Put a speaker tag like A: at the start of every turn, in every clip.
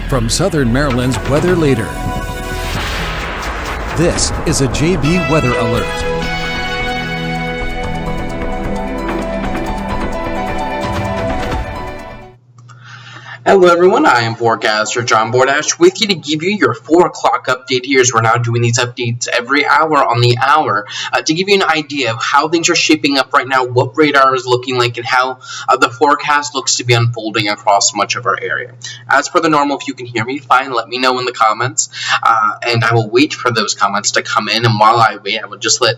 A: from Southern Maryland's weather leader. This is a JB Weather Alert.
B: Hello everyone, I am forecaster John Bordash with you to give you your 4 o'clock update here, as we're now doing these updates every hour on the hour to give you an idea of how things are shaping up right now, what radar is looking like, and how the forecast looks to be unfolding across much of our area. As per the normal, if you can hear me fine, let me know in the comments, and I will wait for those comments to come in, and while I wait, I will just let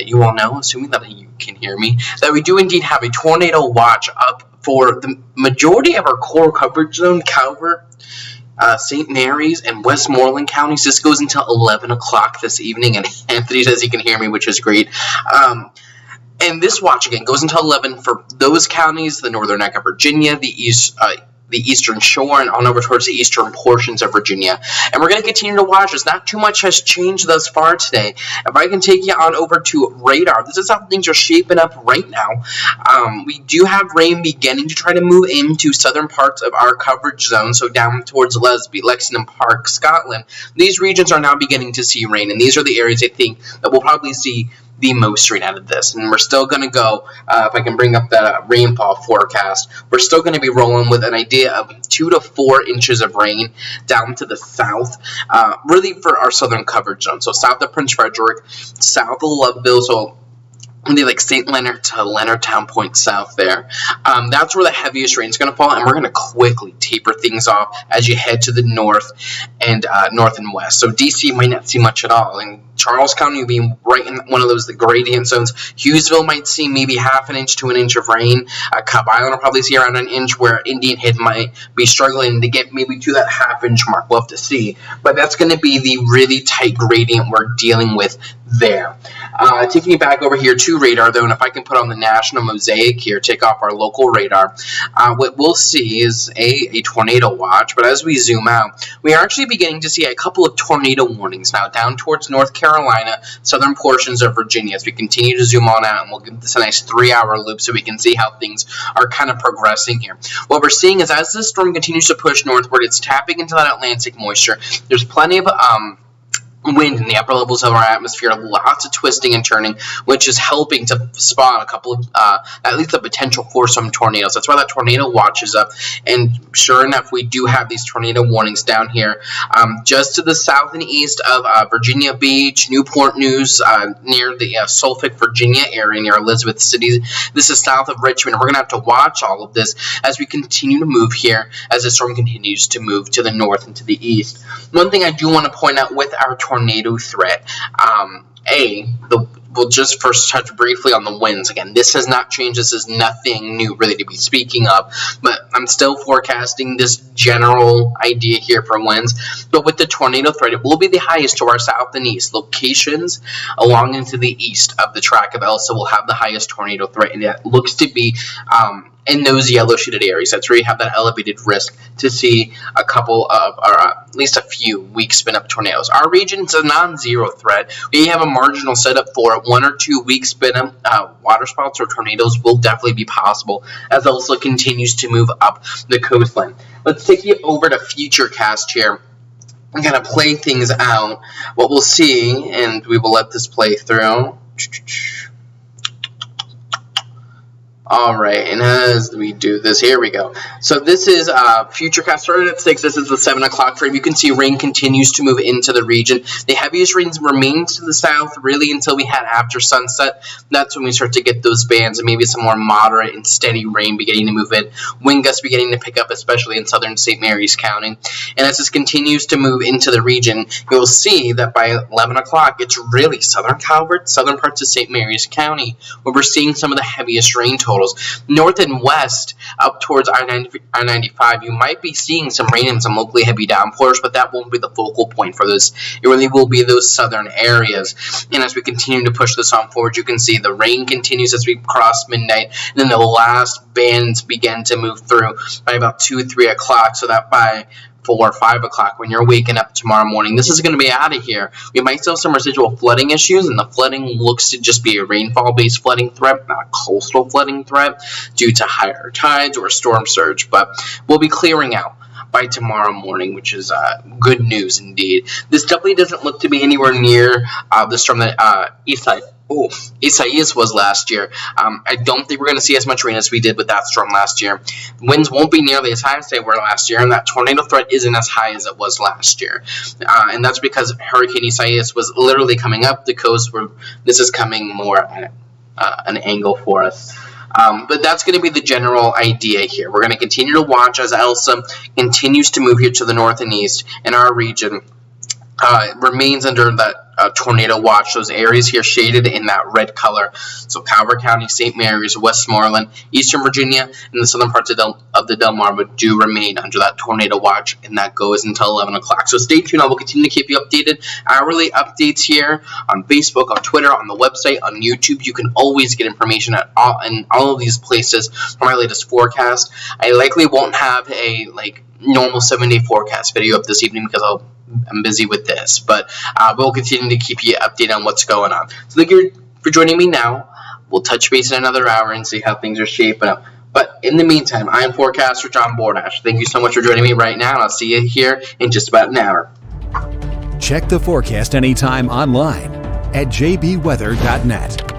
B: you all know, assuming that you can hear me, that we do indeed have a tornado watch up for the majority of our core coverage zone, Calvert, St. Mary's, and Westmoreland counties. This goes until 11 o'clock this evening, and Anthony says he can hear me, which is great. And this watch, again, goes until 11 for those counties, the northern neck of Virginia, the eastern shore, and on over towards the eastern portions of Virginia. And we're going to continue to watch this. Not too much has changed thus far today. If I can take you on over to radar, this is how things are shaping up right now. We do have rain beginning to try to move into southern parts of our coverage zone, so down towards Lesby, Lexington Park, Scotland. These regions are now beginning to see rain, and these are the areas I think that we'll probably see the most rain out of this. And we're still going to go, if I can bring up that rainfall forecast, we're still going to be rolling with an idea of 2 to 4 inches of rain down to the south, really for our southern coverage zone. So south of Prince Frederick, south of Loveville, so like St. Leonard to Leonardtown Point south there. That's where the heaviest rain is going to fall, and we're going to quickly taper things off as you head to the north and west. So D.C. might not see much at all, and Charles County will be right in one of those the gradient zones. Hughesville might see maybe half an inch to an inch of rain. Cobb Island will probably see around an inch, where Indian Head might be struggling to get maybe to that half-inch mark. We'll have to see. But that's going to be the really tight gradient we're dealing with there. Taking you back over here to radar, though, and if I can put on the national mosaic here, take off our local radar, what we'll see is a tornado watch. But as we zoom out, we are actually beginning to see a couple of tornado warnings now down towards North Carolina, southern portions of Virginia. As we continue to zoom on out, and we'll give this a nice 3-hour loop so we can see how things are kind of progressing here. What we're seeing is as this storm continues to push northward, it's tapping into that Atlantic moisture. There's plenty of wind in the upper levels of our atmosphere, lots of twisting and turning, which is helping to spawn a couple of, at least the potential for some tornadoes. That's why that tornado watch is up, and sure enough, we do have these tornado warnings down here, just to the south and east of Virginia Beach, Newport News, near the Suffolk, Virginia area, near Elizabeth City. This is south of Richmond, and we're going to have to watch all of this as we continue to move here, as the storm continues to move to the north and to the east. One thing I do want to point out with our tornado threat, we'll just first touch briefly on the winds. Again, this has not changed. This is nothing new really to be speaking of, but I'm still forecasting this general idea here for winds. But with the tornado threat, it will be the highest to our south and east. Locations along into the east of the track of Elsa will have the highest tornado threat, and it looks to be in those yellow shaded areas. That's where you have that elevated risk to see a couple of, or at least a few weak spin up tornadoes. Our region is a non-zero threat. We have a marginal setup for it. 1 or 2 weak spin up waterspouts or tornadoes will definitely be possible as Elsa continues to move up the coastline. Let's take you over to Futurecast here. I'm going to play things out. What we'll see, and we will let this play through. Alright, and as we do this, here we go. So this is Futurecast started at 6. This is the 7 o'clock frame. You can see rain continues to move into the region. The heaviest rains remains to the south really until we head after sunset. That's when we start to get those bands and maybe some more moderate and steady rain beginning to move in. Wind gusts beginning to pick up, especially in southern St. Mary's County. And as this continues to move into the region, you'll see that by 11 o'clock, it's really southern Calvert, southern parts of St. Mary's County, where we're seeing some of the heaviest rain totals. North and west, up towards I-95, you might be seeing some rain and some locally heavy downpours, but that won't be the focal point for this. It really will be those southern areas. And as we continue to push this on forward, you can see the rain continues as we cross midnight, and then the last bands begin to move through by about 2 or 3 o'clock, so that by 4 or 5 o'clock when you're waking up tomorrow morning, this is going to be out of here. We might still have some residual flooding issues, and the flooding looks to just be a rainfall-based flooding threat, not a coastal flooding threat due to higher tides or storm surge, but we'll be clearing out. by tomorrow morning, which is good news indeed. This definitely doesn't look to be anywhere near the storm that Isaias was last year. I don't think we're going to see as much rain as we did with that storm last year. Winds won't be nearly as high as they were last year, and that tornado threat isn't as high as it was last year. And that's because Hurricane Isaias was literally coming up the coast, where this is coming more at an angle for us. But that's going to be the general idea here. We're going to continue to watch as Elsa continues to move here to the north and east in our region. It remains under that tornado watch. Those areas here shaded in that red color. So Calvert County, St. Mary's, Westmoreland, Eastern Virginia, and the southern parts of the Delmarva do remain under that tornado watch, and that goes until 11 o'clock. So stay tuned. I will continue to keep you updated. Hourly updates here on Facebook, on Twitter, on the website, on YouTube. You can always get information in all of these places for my latest forecast. I likely won't have a normal 7-day forecast video up this evening because I'm busy with this, but we'll continue to keep you updated on what's going on. So thank you for joining me now. We'll touch base in another hour and see how things are shaping up. But in the meantime, I am forecaster John Bordash. Thank you so much for joining me right now, and I'll see you here in just about an hour.
A: Check the forecast anytime online at jbweather.net.